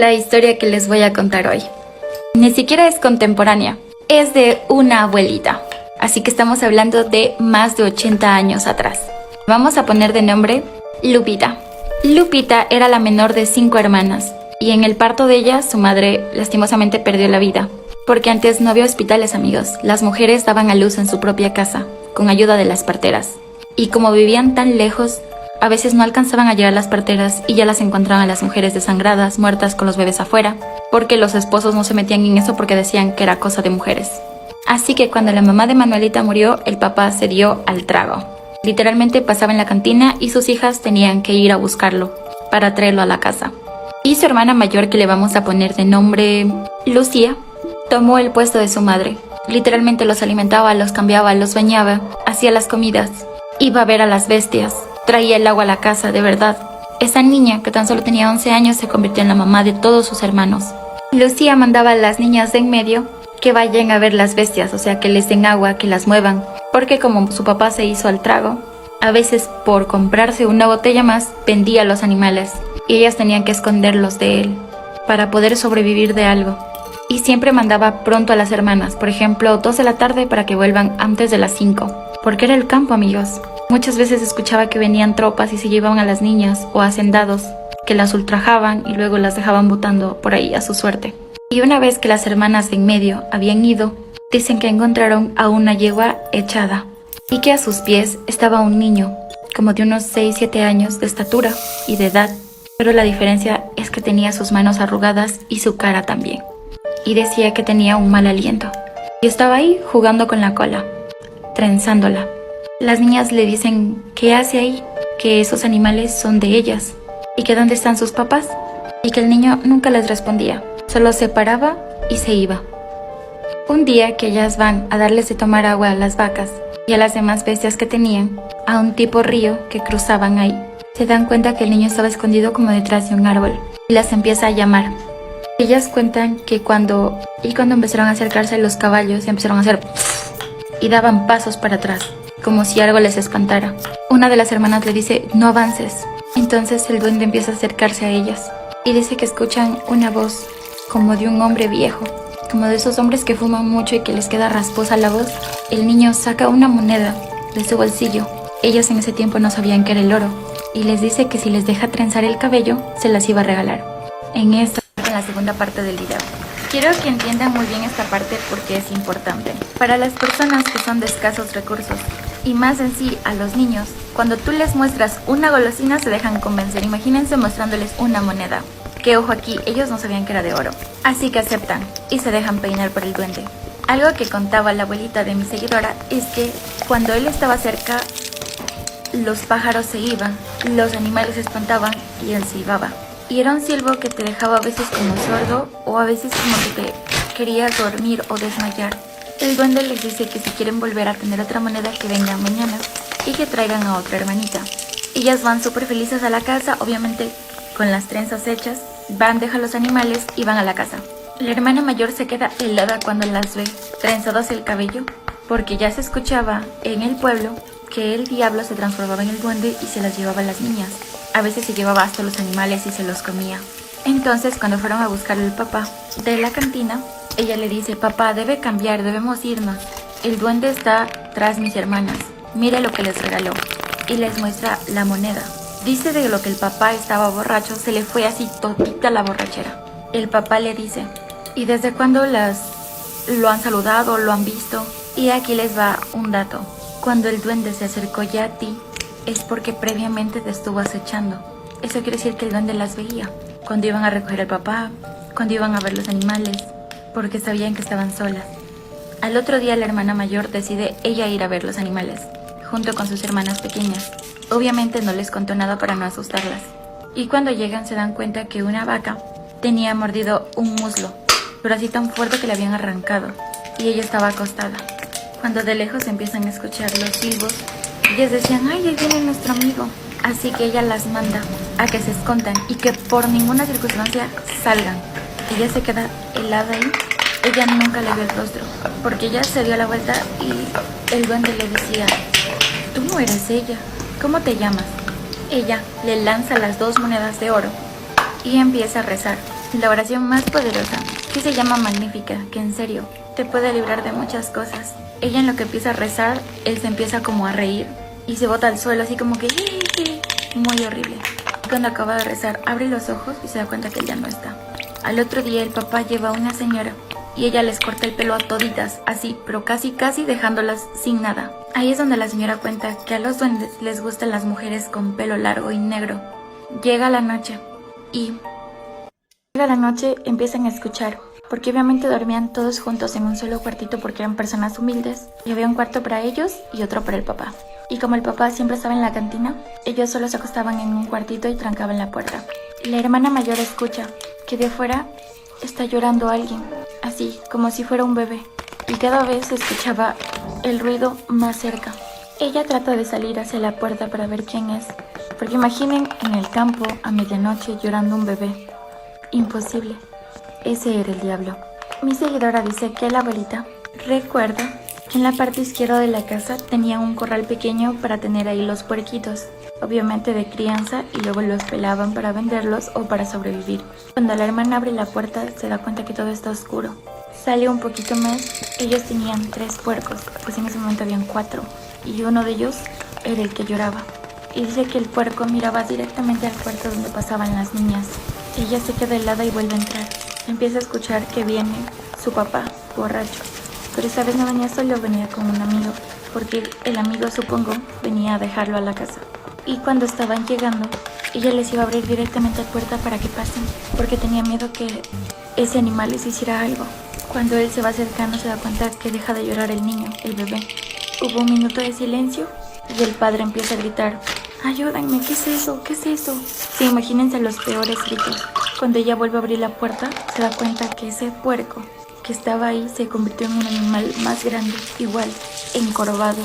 La historia que les voy a contar hoy ni siquiera es contemporánea, es de una abuelita. Así que estamos hablando de más de 80 años atrás. Vamos a poner de nombre Lupita. Lupita era la menor de 5 hermanas y en el parto de ella su madre lastimosamente perdió la vida. Porque antes no había hospitales, amigos. Las mujeres daban a luz en su propia casa, con ayuda de las parteras. Y como vivían tan lejos, a veces no alcanzaban a llegar las parteras y ya las encontraban a las mujeres desangradas, muertas con los bebés afuera, porque los esposos no se metían en eso porque decían que era cosa de mujeres. Así que cuando la mamá de Manuelita murió, el papá se dio al trago. Literalmente pasaba en la cantina y sus hijas tenían que ir a buscarlo para traerlo a la casa. Y su hermana mayor, que le vamos a poner de nombre Lucía, tomó el puesto de su madre. Literalmente los alimentaba, los cambiaba, los bañaba, hacía las comidas, iba a ver a las bestias, traía el agua a la casa, de verdad. Esa niña, que tan solo tenía 11 años, se convirtió en la mamá de todos sus hermanos. Lucía mandaba a las niñas de en medio que vayan a ver las bestias, o sea, que les den agua, que las muevan, porque como su papá se hizo al trago, a veces por comprarse una botella más, vendía los animales, y ellas tenían que esconderlos de él, para poder sobrevivir de algo. Y siempre mandaba pronto a las hermanas, por ejemplo, 2 de la tarde para que vuelvan antes de las 5, porque era el campo, amigos. Muchas veces escuchaba que venían tropas y se llevaban a las niñas o hacendados, que las ultrajaban y luego las dejaban botando por ahí a su suerte. Y una vez que las hermanas de en medio habían ido, dicen que encontraron a una yegua echada y que a sus pies estaba un niño, como de unos 6-7 años de estatura y de edad, pero la diferencia es que tenía sus manos arrugadas y su cara también. Y decía que tenía un mal aliento. Y estaba ahí jugando con la cola, trenzándola. Las niñas le dicen qué hace ahí, que esos animales son de ellas y que dónde están sus papás, y que el niño nunca les respondía, solo se paraba y se iba. Un día que ellas van a darles de tomar agua a las vacas y a las demás bestias que tenían, a un tipo río que cruzaban ahí, se dan cuenta que el niño estaba escondido como detrás de un árbol y las empieza a llamar. Ellas cuentan que cuando empezaron a acercarse los caballos empezaron a hacer y daban pasos para atrás, como si algo les espantara. Una de las hermanas le dice, no avances. Entonces el duende empieza a acercarse a ellas y dice que escuchan una voz como de un hombre viejo, como de esos hombres que fuman mucho y que les queda rasposa la voz. El niño saca una moneda de su bolsillo. Ellos en ese tiempo no sabían que era el oro y les dice que si les deja trenzar el cabello, se las iba a regalar. En la segunda parte del video. Quiero que entiendan muy bien esta parte porque es importante. Para las personas que son de escasos recursos, y más en sí a los niños, cuando tú les muestras una golosina se dejan convencer. Imagínense mostrándoles una moneda. Que ojo aquí, ellos no sabían que era de oro. Así que aceptan y se dejan peinar por el duende. Algo que contaba la abuelita de mi seguidora es que cuando él estaba cerca, los pájaros se iban, los animales se espantaban y él silbaba. Y era un silbo que te dejaba a veces como sordo o a veces como que te querías dormir o desmayar. El duende les dice que si quieren volver a tener otra moneda que vengan mañana y que traigan a otra hermanita. Ellas van súper felices a la casa, obviamente con las trenzas hechas, van, dejan los animales y van a la casa. La hermana mayor se queda helada cuando las ve trenzadas el cabello, porque ya se escuchaba en el pueblo que el diablo se transformaba en el duende y se las llevaba a las niñas. A veces se llevaba hasta los animales y se los comía. Entonces cuando fueron a buscar al papá de la cantina, ella le dice, papá, debe cambiar, debemos irnos. El duende está tras mis hermanas, mire lo que les regaló. Y les muestra la moneda. Dice de lo que el papá estaba borracho, se le fue así todita la borrachera. El papá le dice, ¿y desde cuándo lo han saludado, lo han visto? Y aquí les va un dato. Cuando el duende se acercó ya a ti, es porque previamente te estuvo acechando. Eso quiere decir que el duende las veía. Cuando iban a recoger al papá, cuando iban a ver los animales, porque sabían que estaban solas. Al otro día la hermana mayor decide ella ir a ver los animales, junto con sus hermanas pequeñas. Obviamente no les contó nada para no asustarlas. Y cuando llegan se dan cuenta que una vaca tenía mordido un muslo, pero así tan fuerte que le habían arrancado, y ella estaba acostada. Cuando de lejos empiezan a escuchar los silbos, ellas decían, ay, ahí viene nuestro amigo. Así que ella las manda a que se escondan y que por ninguna circunstancia salgan. Ella se queda helada ahí. Ella nunca le vio el rostro, porque ella se dio la vuelta y el duende le decía, tú no eres ella, ¿cómo te llamas? Ella le lanza las 2 monedas de oro y empieza a rezar. La oración más poderosa, que se llama Magnífica, que en serio te puede librar de muchas cosas. Ella en lo que empieza a rezar, él se empieza como a reír y se bota al suelo así como que muy horrible. Cuando acaba de rezar, abre los ojos y se da cuenta que él ya no está. Al otro día el papá lleva a una señora y ella les corta el pelo a toditas, así, pero casi dejándolas sin nada. Ahí es donde la señora cuenta que a los duendes les gustan las mujeres con pelo largo y negro. Llega la noche y empiezan a escuchar, porque obviamente dormían todos juntos en un solo cuartito porque eran personas humildes y había un cuarto para ellos y otro para el papá. Y como el papá siempre estaba en la cantina, ellos solo se acostaban en un cuartito y trancaban la puerta. La hermana mayor escucha que de afuera está llorando alguien, así como si fuera un bebé, y cada vez se escuchaba el ruido más cerca. Ella trata de salir hacia la puerta para ver quién es, porque imaginen en el campo a medianoche llorando un bebé. Imposible. Ese era el diablo. Mi seguidora dice que la abuelita recuerda que en la parte izquierda de la casa tenía un corral pequeño para tener ahí los puerquitos, obviamente de crianza, y luego los pelaban para venderlos o para sobrevivir. Cuando la hermana abre la puerta se da cuenta que todo está oscuro. Sale un poquito más, ellos tenían 3 puercos, pues en ese momento habían 4, y uno de ellos era el que lloraba. Y dice que el puerco miraba directamente al cuarto donde pasaban las niñas. Ella se queda helada y vuelve a entrar. Empieza a escuchar que viene su papá, borracho. Pero esta vez no venía solo, venía con un amigo, porque el amigo, supongo, venía a dejarlo a la casa. Y cuando estaban llegando, ella les iba a abrir directamente la puerta para que pasen, porque tenía miedo que ese animal les hiciera algo. Cuando él se va acercando se da cuenta que deja de llorar el niño, el bebé. Hubo un minuto de silencio y el padre empieza a gritar: ayúdenme, ¿qué es eso? ¿Qué es eso? Sí, imagínense los peores gritos. Cuando ella vuelve a abrir la puerta, se da cuenta que ese puerco que estaba ahí se convirtió en un animal más grande, igual, encorvado,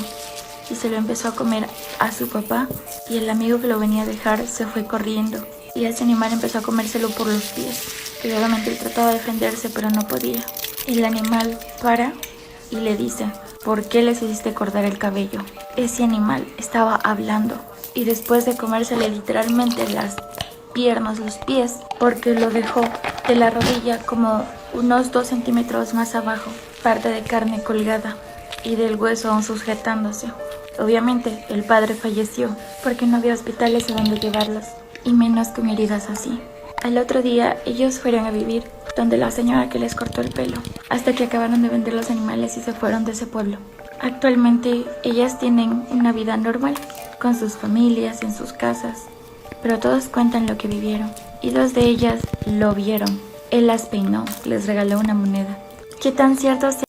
y se lo empezó a comer a su papá, y el amigo que lo venía a dejar se fue corriendo, y ese animal empezó a comérselo por los pies, y obviamente él trataba de defenderse, pero no podía. El animal para y le dice: ¿por qué les hiciste cortar el cabello? Ese animal estaba hablando, y después de comérsele literalmente las piernas, los pies, porque lo dejó de la rodilla como unos 2 centímetros más abajo, parte de carne colgada y del hueso aún sujetándose. Obviamente el padre falleció porque no había hospitales a donde llevarlos, y menos con heridas así. Al otro día ellos fueron a vivir donde la señora que les cortó el pelo, hasta que acabaron de vender los animales y se fueron de ese pueblo. Actualmente ellas tienen una vida normal, con sus familias, en sus casas, pero todos cuentan lo que vivieron, y 2 de ellas lo vieron. Él las peinó, les regaló una moneda. ¿Qué tan cierto sea?